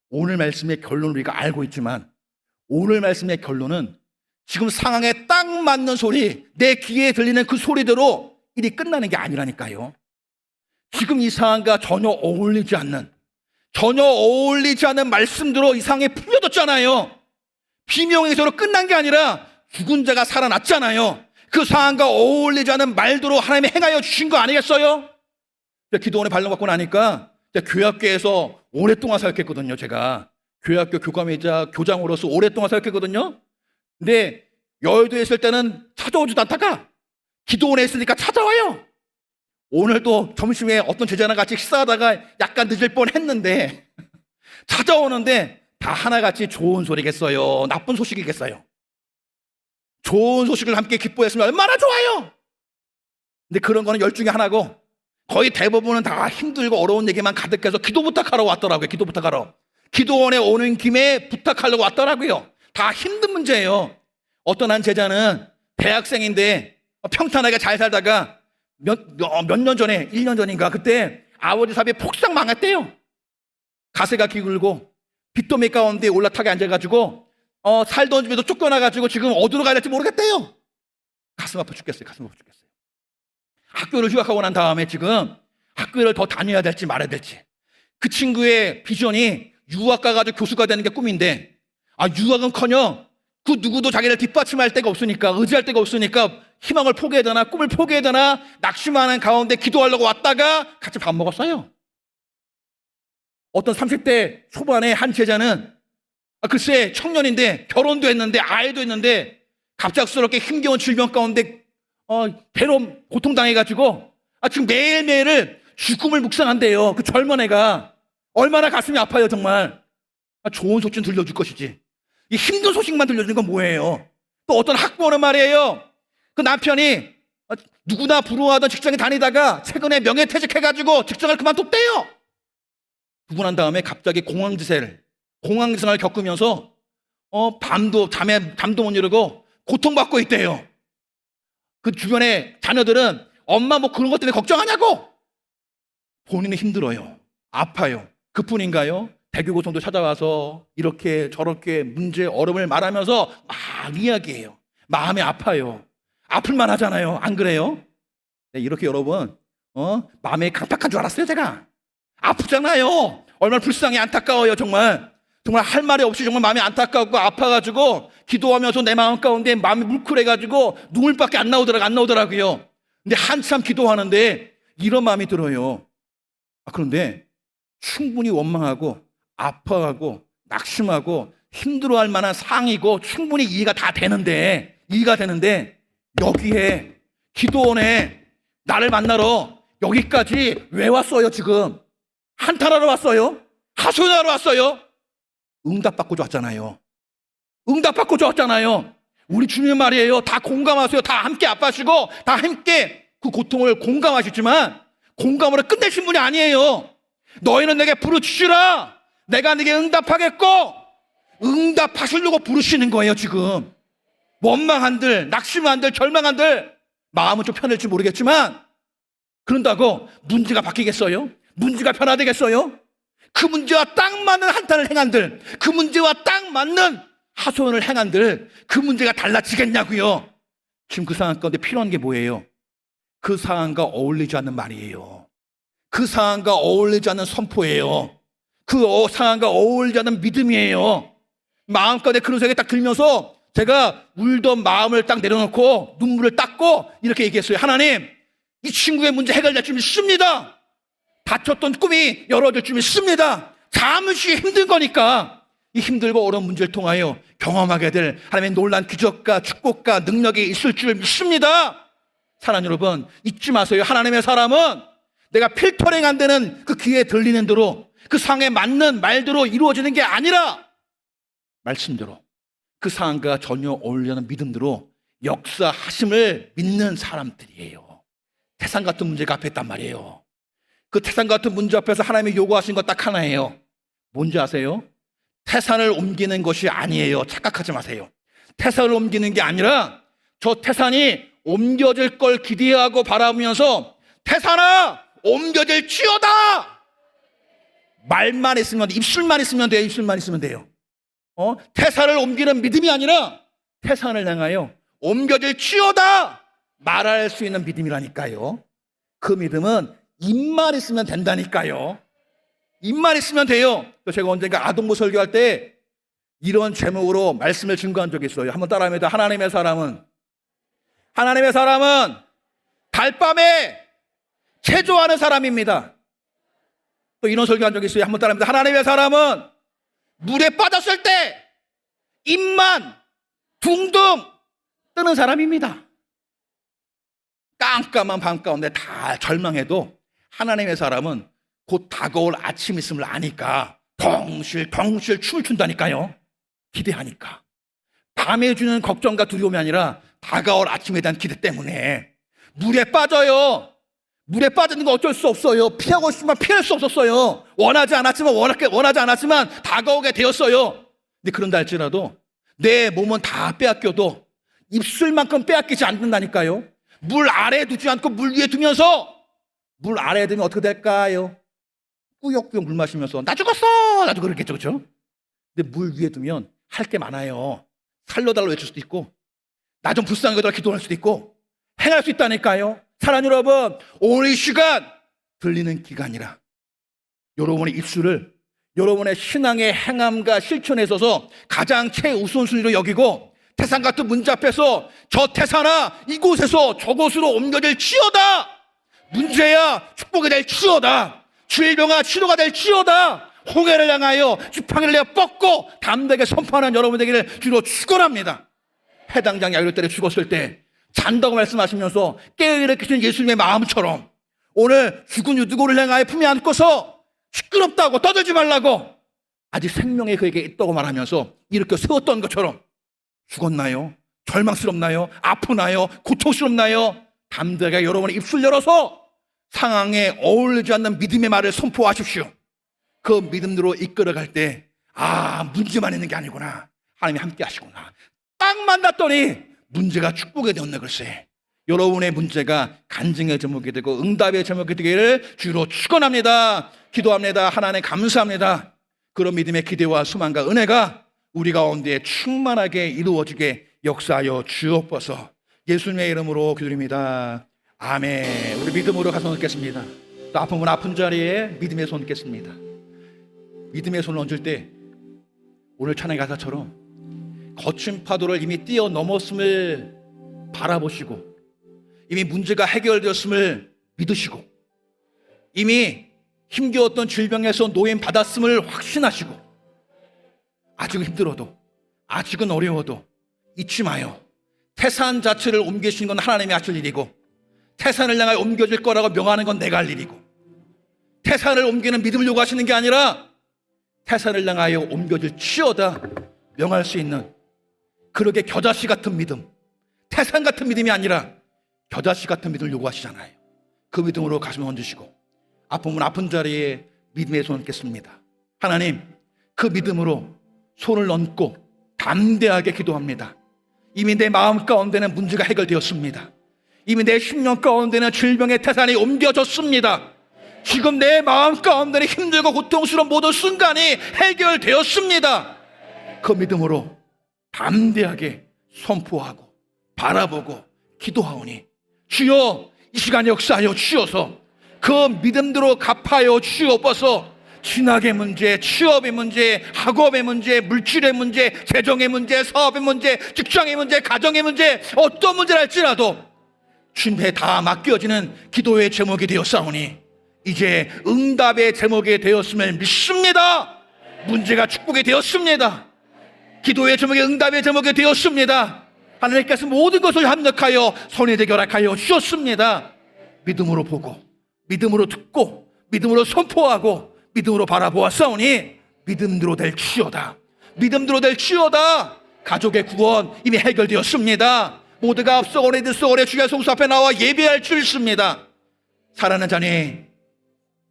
오늘 말씀의 결론을 우리가 알고 있지만 오늘 말씀의 결론은 지금 상황에 딱 맞는 소리, 내 귀에 들리는 그 소리대로 일이 끝나는 게 아니라니까요. 지금 이 상황과 전혀 어울리지 않는 말씀대로 이 상황에 풀려졌잖아요. 비명에서로 끝난 게 아니라 죽은 자가 살아났잖아요. 그 상황과 어울리지 않은 말대로 하나님이 행하여 주신 거 아니겠어요? 기도원에 발령받고 나니까 교회학교에서 오랫동안 사역했거든요. 제가 교회학교 교감이자 교장으로서 오랫동안 사역했거든요. 근데 여의도에 있을 때는 찾아오지도 않다가 기도원에 있으니까 찾아와요. 오늘도 점심에 어떤 제자랑 같이 식사하다가 약간 늦을 뻔했는데 찾아오는데 다 하나같이 좋은 소리겠어요? 나쁜 소식이겠어요? 좋은 소식을 함께 기뻐했으면 얼마나 좋아요. 근데 그런 거는 열 중에 하나고 거의 대부분은 다 힘들고 어려운 얘기만 가득해서 기도 부탁하러 왔더라고요. 기도 부탁하러. 기도원에 오는 김에 부탁하려고 왔더라고요. 다 힘든 문제예요. 어떤 한 제자는 대학생인데 평탄하게 잘 살다가 몇 년 전에 1년 전인가 그때 아버지 사업이 폭삭 망했대요. 가세가 기울고 빚더미 가운데 올라타게 앉아가지고 살던 집에도 쫓겨나가지고 지금 어디로 가야 될지 모르겠대요. 가슴 아파 죽겠어요. 가슴 아파 죽겠어요. 학교를 휴학하고 난 다음에 지금 학교를 더 다녀야 될지 말아야 될지. 그 친구의 비전이 유학 가가지고 교수가 되는 게 꿈인데 유학은커녕 그 누구도 자기를 뒷받침할 데가 없으니까 의지할 데가 없으니까 희망을 포기해야 되나 꿈을 포기해야 되나 낙심하는 가운데 기도하려고 왔다가 같이 밥 먹었어요. 어떤 30대 초반의 한 제자는 글쎄 청년인데 결혼도 했는데 아이도 했는데 갑작스럽게 힘겨운 질병 가운데 배로 고통당해가지고 지금 매일매일을 죽음을 묵상한대요. 그 젊은 애가 얼마나 가슴이 아파요 정말. 좋은 소식 좀 들려줄 것이지 이 힘든 소식만 들려주는 건 뭐예요. 또 어떤 학부모는 말이에요. 그 남편이 누구나 부러워하던 직장에 다니다가 최근에 명예퇴직해가지고 직장을 그만뒀대요. 두고 난 다음에 갑자기 공황지상을 겪으면서 잠도 못 이루고 고통받고 있대요. 그 주변에 자녀들은 엄마 뭐 그런 것 때문에 걱정하냐고. 본인은 힘들어요. 아파요. 그뿐인가요? 대교고성도 찾아와서 이렇게 저렇게 문제 어려움을 말하면서 막 이야기해요. 마음이 아파요. 아플만 하잖아요. 안 그래요? 네, 이렇게 여러분 마음이 강팍한 줄 알았어요. 제가 아프잖아요. 얼마나 불쌍해 안타까워요. 정말 할 말이 없이 정말 마음이 안타깝고 아파가지고 기도하면서 내 마음 가운데 마음이 뭉클해가지고 눈물밖에 안 나오더라고요. 근데 한참 기도하는데 이런 마음이 들어요. 그런데 충분히 원망하고 아파하고 낙심하고 힘들어할 만한 상황이고 충분히 이해가 되는데 여기에 기도원에 나를 만나러 여기까지 왜 왔어요? 지금 한탄하러 왔어요? 하소연하러 왔어요? 응답받고자 왔잖아요. 우리 주님 말이에요. 다 공감하세요. 다 함께 아파하시고 다 함께 그 고통을 공감하시지만 공감으로 끝내신 분이 아니에요. 너희는 내게 부르짖으라. 내가 네게 응답하겠고. 응답하시려고 부르시는 거예요. 지금 원망한들, 낙심한들, 절망한들 마음은 좀 편할지 모르겠지만 그런다고 문제가 바뀌겠어요? 문제가 변화되겠어요? 그 문제와 딱 맞는 한탄을 행한들, 그 문제와 딱 맞는 하소연을 행한들, 그 문제가 달라지겠냐고요. 지금 그 상황 가운데 필요한 게 뭐예요? 그 상황과 어울리지 않는 말이에요. 그 상황과 어울리지 않는 선포예요. 그 상황과 어울리지 않는 믿음이에요. 마음가운데 그런 생각이 딱 들면서 제가 울던 마음을 딱 내려놓고 눈물을 닦고 이렇게 얘기했어요. 하나님, 이 친구의 문제 해결될 줄 믿습니다. 다쳤던 꿈이 열어질 줄 믿습니다. 잠시 힘든 거니까 이 힘들고 어려운 문제를 통하여 경험하게 될 하나님의 놀란 기적과 축복과 능력이 있을 줄 믿습니다. 사랑하는 여러분, 잊지 마세요. 하나님의 사람은 내가 필터링 안 되는 그 귀에 들리는 대로 그 상황에 맞는 말대로 이루어지는 게 아니라 말씀대로 그 상황과 전혀 어울리지 않는 믿음대로 역사하심을 믿는 사람들이에요. 태산 같은 문제가 앞에 있단 말이에요. 그 태산 같은 문제 앞에서 하나님이 요구하신 것 딱 하나예요. 뭔지 아세요? 태산을 옮기는 것이 아니에요. 착각하지 마세요. 태산을 옮기는 게 아니라 저 태산이 옮겨질 걸 기대하고 바라보면서 태산아 옮겨질 지어다! 말만 있으면, 입술만 있으면 돼요. 입술만 있으면 돼요. 태산을 옮기는 믿음이 아니라 태산을 향하여 옮겨질 지어다! 말할 수 있는 믿음이라니까요. 그 믿음은 입만 있으면 된다니까요. 입만 있으면 돼요. 제가 언젠가 아동부 설교할 때 이런 제목으로 말씀을 증거한 적이 있어요. 한번 따라합니다. 하나님의 사람은 달밤에 체조하는 사람입니다. 또 이런 설교한 적이 있어요. 한번 따라합니다. 하나님의 사람은 물에 빠졌을 때 입만 둥둥 뜨는 사람입니다. 깜깜한 밤 가운데 다 절망해도 하나님의 사람은 곧 다가올 아침 있음을 아니까 덩실 춤을 춘다니까요. 기대하니까. 밤에 주는 걱정과 두려움이 아니라 다가올 아침에 대한 기대 때문에 물에 빠져요. 물에 빠지는 거 어쩔 수 없어요. 피하고 싶으면 피할 수 없었어요. 원하지 않았지만 다가오게 되었어요. 근데 그런다 할지라도 내 몸은 다 빼앗겨도 입술만큼 빼앗기지 않는다니까요. 물 아래에 두지 않고 물 위에 두면서 물 아래에 두면 어떻게 될까요? 꾸역꾸역 물 마시면서 나 죽었어! 나도 그렇겠죠, 그렇죠? 근데 물 위에 두면 할 게 많아요. 살려달라고 외칠 수도 있고 나 좀 불쌍하게 해달라고 기도할 수도 있고 행할 수 있다니까요. 사랑하는 여러분, 오늘 이 시간 들리는 기간이라 여러분의 입술을 여러분의 신앙의 행함과 실천에 있어서 가장 최우선순위로 여기고 태산 같은 문제 앞에서 저 태산아 이곳에서 저곳으로 옮겨질 치어다. 문제야 축복이 될 치어다. 질병아 치료가 될 치어다. 홍해를 향하여 지팡이를 내어 뻗고 담대하게 선포하는 여러분 되기를 주로 축원합니다. 해당장 야기로 때려 죽었을 때 잔다고 말씀하시면서 깨어일으키신 예수님의 마음처럼 오늘 죽은 유두고를 향하여 품에 안고서 시끄럽다고 떠들지 말라고 아직 생명이 그에게 있다고 말하면서 이렇게 세웠던 것처럼 죽었나요? 절망스럽나요? 아프나요? 고통스럽나요? 담대하게 여러분의 입술 열어서 상황에 어울리지 않는 믿음의 말을 선포하십시오. 그 믿음으로 이끌어갈 때 문제만 있는 게 아니구나. 하나님이 함께 하시구나. 딱 만났더니 문제가 축복이 되었네. 글쎄 여러분의 문제가 간증의 제목이 되고 응답의 제목이 되기를 주로 축원합니다. 기도합니다. 하나님 감사합니다. 그런 믿음의 기대와 소망과 은혜가 우리 가운데 충만하게 이루어지게 역사하여 주옵소서. 예수님의 이름으로 기도드립니다. 아멘. 우리 믿음으로 가서 얹겠습니다. 또 아픈 분 아픈 자리에 믿음의 손 얹겠습니다. 믿음의 손을 얹을 때 오늘 찬양의 가사처럼 거친 파도를 이미 뛰어넘었음을 바라보시고 이미 문제가 해결되었음을 믿으시고 이미 힘겨웠던 질병에서 노임 받았음을 확신하시고 아직은 힘들어도 아직은 어려워도 잊지 마요. 태산 자체를 옮기신 건 하나님이 하실 일이고 태산을 향해 옮겨질 거라고 명하는 건 내가 할 일이고 태산을 옮기는 믿음을 요구하시는 게 아니라 태산을 향하여 옮겨질 치어다 명할 수 있는 그렇게 겨자씨 같은 믿음, 태산 같은 믿음이 아니라 겨자씨 같은 믿음을 요구하시잖아요. 그 믿음으로 가슴을 얹으시고 아픔은 아픈 자리에 믿음의 손을 얹겠습니다. 하나님, 그 믿음으로 손을 얹고 담대하게 기도합니다. 이미 내 마음 가운데는 문제가 해결되었습니다. 이미 내 심령 가운데는 질병의 태산이 옮겨졌습니다. 지금 내 마음 가운데는 힘들고 고통스러운 모든 순간이 해결되었습니다. 그 믿음으로 담대하게 선포하고 바라보고 기도하오니 주여 이 시간 역사하여 주셔서 그 믿음대로 갚아요 주옵소서. 진학의 문제, 취업의 문제, 학업의 문제, 물질의 문제, 재정의 문제, 사업의 문제, 직장의 문제, 가정의 문제, 어떤 문제를 할지라도 주님께 다 맡겨지는 기도의 제목이 되었사오니 이제 응답의 제목이 되었음을 믿습니다. 문제가 축복이 되었습니다. 기도의 제목이 응답의 제목이 되었습니다. 하나님께서 모든 것을 합력하여 손에 대결하여 주셨습니다. 믿음으로 보고, 믿음으로 듣고, 믿음으로 선포하고, 믿음으로 바라보았사오니 믿음대로 될지어다. 믿음대로 될지어다. 가족의 구원 이미 해결되었습니다. 모두가 앞서 오래 들서 오래 주의 성수 앞에 나와 예배할 줄 있습니다. 사랑하는 자녀의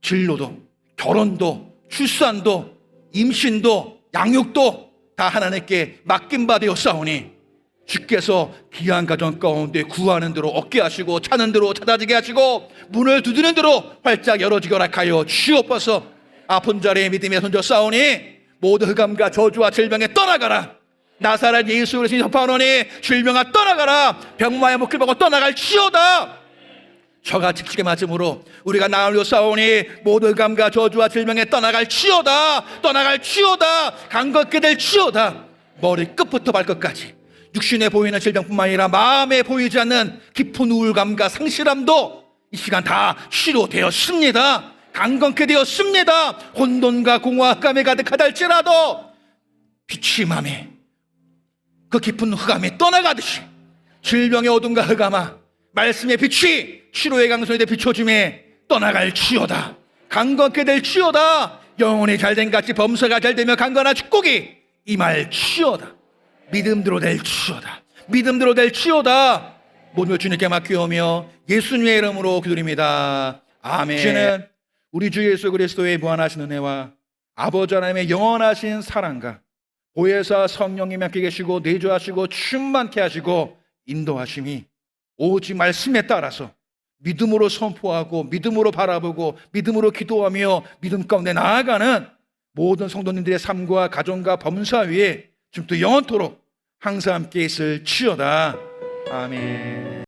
진로도, 결혼도, 출산도, 임신도, 양육도 다 하나님께 맡긴 바 되었사오니 주께서 귀한 가정 가운데 구하는 대로 얻게 하시고 찾는 대로 찾아지게 하시고 문을 두드리는 대로 활짝 열어지게 허락하여 주옵소서. 아픈 자리에 믿음의 손져 싸우니 모든 흑암과 저주와 질병에 떠나가라. 나사렛 예수 그리스도의 협파하노니 질병아 떠나가라. 병마의 목을 보고 떠나갈지어다. 저가 직직에 맞음으로 우리가 나으려 싸우니 모든 흑암과 저주와 질병에 떠나갈지어다. 떠나갈지어다. 강건케 될지어다. 머리 끝부터 발끝까지 육신에 보이는 질병뿐만 아니라 마음에 보이지 않는 깊은 우울감과 상실함도 이 시간 다 치료되었습니다. 강건케 되었습니다. 혼돈과 공허함에 가득하다 할지라도 빛이 맘에 그 깊은 흑암이 떠나가듯이 질병의 어둠과 흑암아 말씀의 빛이 치료의 강성에 비춰줌에 떠나갈지어다. 강건케 될지어다. 영혼이 잘된 같이 범사가 잘되며 강건한 축복이 임할지어다. 믿음대로 될지어다. 믿음대로 될지어다. 모든 걸 주님께 맡기오며 예수님의 이름으로 기도드립니다. 아멘. 이제는 우리 주 예수 그리스도의 무한하신 은혜와 아버지 하나님의 영원하신 사랑과 보혜사 성령님이 함께 계시고 내주하시고 충만케 하시고 인도하심이 오직 말씀에 따라서 믿음으로 선포하고 믿음으로 바라보고 믿음으로 기도하며 믿음 가운데 나아가는 모든 성도님들의 삶과 가정과 범사 위에 지금부터 영원토록 항상 함께 있을지어다. 아멘.